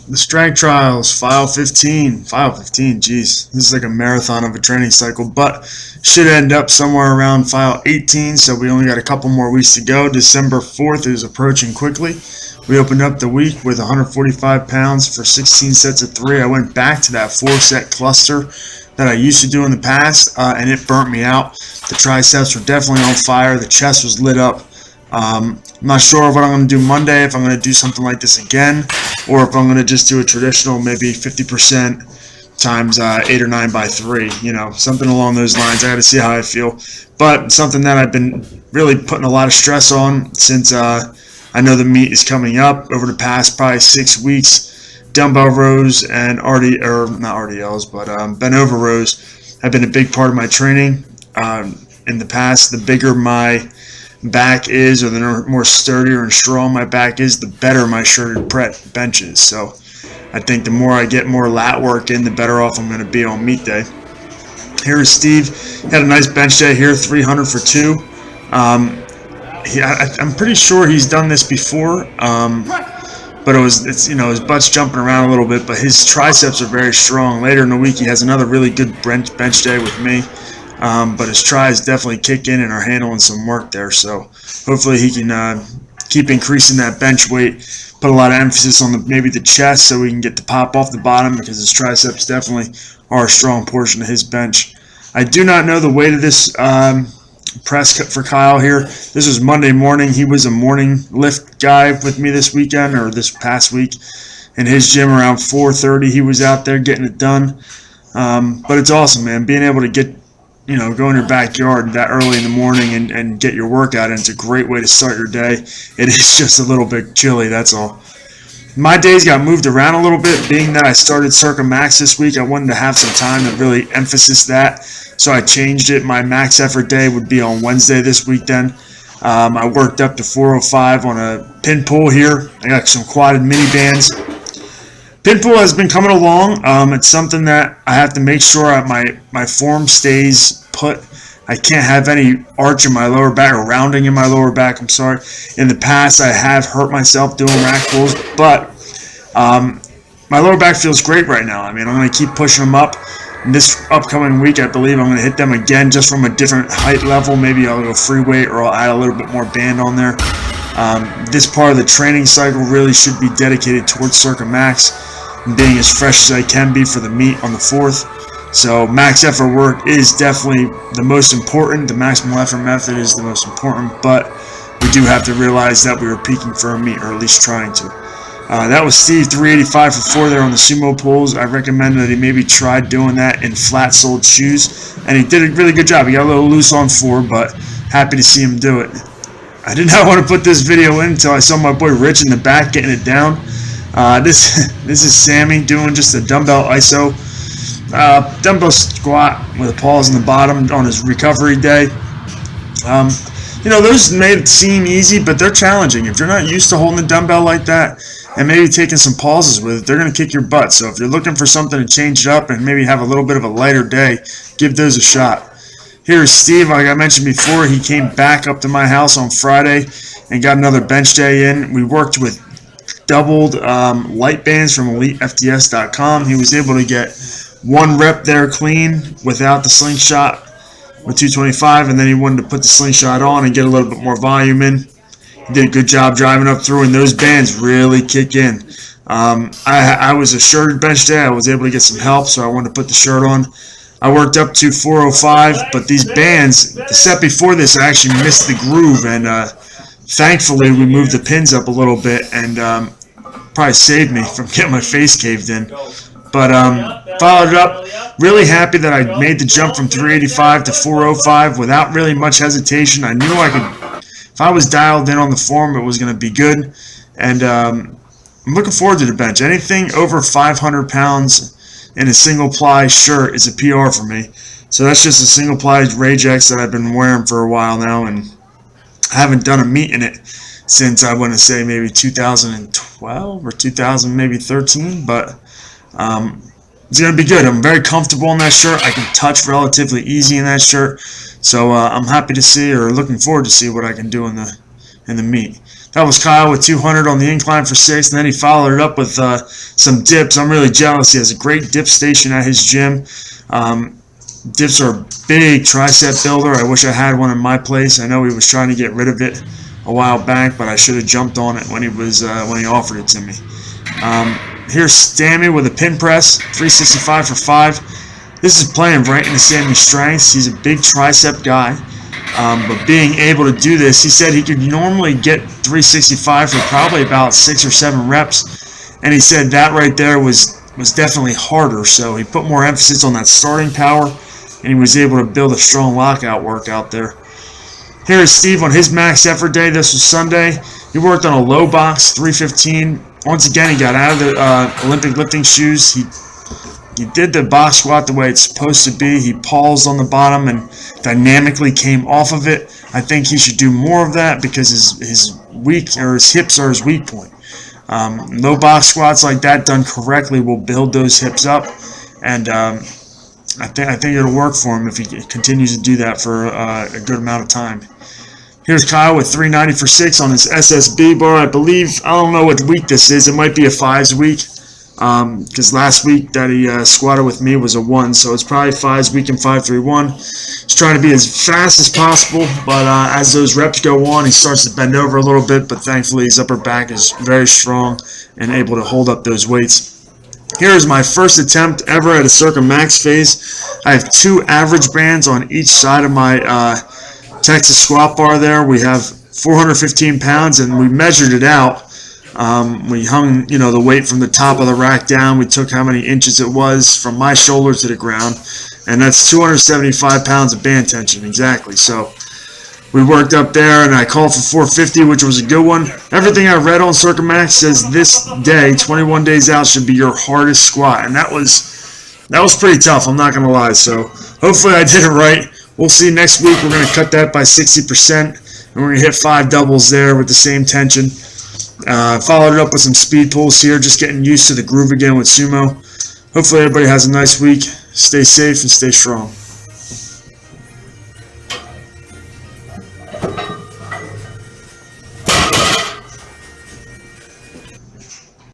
The strength trials, file 15. File 15, geez. This is like a marathon of a training cycle, but should end up somewhere around file 18, so we only got a couple more weeks to go. December 4th is approaching quickly. We opened up the week with 145 pounds for 16 sets of 3. I went back to that 4-set cluster that I used to do in the past, and it burnt me out. The triceps were definitely on fire. The chest was lit up. I'm not sure what I'm going to do Monday, if I'm going to do something like this again, or if I'm going to just do a traditional maybe 50% times 8 or 9 by 3, something along those lines. I got to see how I feel. But something that I've been really putting a lot of stress on since I know the meet is coming up over the past probably 6 weeks. Dumbbell rows and not RDLs, but bent over rows have been a big part of my training. In the past, the bigger my back is, or the more sturdier and strong my back is, the better my shirted bench is. So I think the more I get more lat work in, the better off I'm going to be on meet day. Here is Steve. He had a nice bench day here, 300 for 2. I'm pretty sure he's done this before, but his butt's jumping around a little bit, but his triceps are very strong. Later in the week, he has another really good bench day with me. But his tries definitely kick in and are handling some work there. So hopefully he can keep increasing that bench weight, put a lot of emphasis on maybe the chest so we can get the pop off the bottom, because his triceps definitely are a strong portion of his bench. I do not know the weight of this press for Kyle here. This was Monday morning. He was a morning lift guy with me this weekend, or this past week, in his gym around 4:30. He was out there getting it done. But it's awesome, man, being able to go in your backyard that early in the morning and get your workout in. It's a great way to start your day. It is just a little bit chilly, that's all. My days got moved around a little bit, being that I started Circa Max this week. I wanted to have some time to really emphasize that, so I changed it. My max effort day would be on Wednesday this week then. I worked up to 405 on a pin pull here. I got some quadded mini bands. Pin pull has been coming along. It's something that I have to make sure my form stays put. I can't have any arch in my lower back, or rounding in my lower back, I'm sorry. In the past, I have hurt myself doing rack pulls, but my lower back feels great right now. I mean, I'm going to keep pushing them up. And this upcoming week, I believe I'm going to hit them again, just from a different height level. Maybe I'll go free weight, or I'll add a little bit more band on there. This part of the training cycle really should be dedicated towards Circa Max and being as fresh as I can be for the meet on the 4th. So max effort work is definitely the most important. The maximal effort method is the most important, but we do have to realize that we were peaking for a meet, or at least trying to. That was Steve, 385 for 4 there on the sumo pulls. I recommend that he maybe try doing that in flat-soled shoes, and he did a really good job. He got a little loose on 4, but happy to see him do it. I did not want to put this video in until I saw my boy Rich in the back getting it down. This is Sammy doing just a dumbbell iso, dumbbell squat with a pause in the bottom on his recovery day. Those may seem easy, but they're challenging. If you're not used to holding a dumbbell like that and maybe taking some pauses with it, they're going to kick your butt. So if you're looking for something to change it up and maybe have a little bit of a lighter day, give those a shot. Here's Steve. Like I mentioned before, he came back up to my house on Friday and got another bench day in. We worked with doubled light bands from EliteFTS.com. He was able to get 1 rep there clean without the slingshot with 225, and then he wanted to put the slingshot on and get a little bit more volume in. He did a good job driving up through, and those bands really kick in. I was a shirted bench day. I was able to get some help, so I wanted to put the shirt on. I worked up to 405, but these bands, the set before this, I actually missed the groove, and thankfully we moved the pins up a little bit, and probably saved me from getting my face caved in. But followed it up. Really happy that I made the jump from 385 to 405 without really much hesitation. I knew I could, if I was dialed in on the form, it was going to be good. And I'm looking forward to the bench. Anything over 500 pounds in a single ply shirt is a PR for me. So that's just a single ply Rage X that I've been wearing for a while now, and I haven't done a meet in it since, I want to say, maybe 2012 or 2013, but it's going to be good. I'm very comfortable in that shirt. I can touch relatively easy in that shirt, so I'm happy to see, or looking forward to see, what I can do in the meet. That was Kyle with 200 on the incline for 6, and then he followed it up with some dips. I'm really jealous. He has a great dip station at his gym. Dips are a big tricep builder. I wish I had one in my place. I know he was trying to get rid of it a while back, but I should have jumped on it when he offered it to me. Here's Sammy with a pin press, 365 for 5. This is playing right into Sammy's strengths. He's a big tricep guy. But being able to do this, he said he could normally get 365 for probably about 6 or 7 reps, and he said that right there was definitely harder. So he put more emphasis on that starting power, and he was able to build a strong lockout workout there. Here is Steve on his max effort day. This was Sunday. He worked on a low box, 315. Once again, he got out of the Olympic lifting shoes. He did the box squat the way it's supposed to be. He paused on the bottom and dynamically came off of it. I think he should do more of that because his hips are his weak point. Low box squats like that done correctly will build those hips up, and I think it'll work for him if he continues to do that for a good amount of time. Here's Kyle with 390 for 6 on his SSB bar. I don't know what week this is. It might be a 5s week. Because last week that he squatted with me was a 1, so it's probably 5's week in 5-3-1. He's trying to be as fast as possible, but as those reps go on, he starts to bend over a little bit, but thankfully his upper back is very strong and able to hold up those weights. Here is my first attempt ever at a Circa Max phase. I have 2 average bands on each side of my Texas squat bar there. We have 415 pounds, and we measured it out. We hung, the weight from the top of the rack down. We took how many inches it was from my shoulder to the ground, and that's 275 pounds of band tension, exactly. So we worked up there, and I called for 450, which was a good one. Everything I read on Circa Max says this day, 21 days out, should be your hardest squat, and that was pretty tough, I'm not going to lie. So hopefully I did it right. We'll see next week. We're going to cut that by 60%, and we're going to hit 5 doubles there with the same tension. Followed it up with some speed pulls here, just getting used to the groove again with sumo. Hopefully everybody has a nice week. Stay safe and stay strong.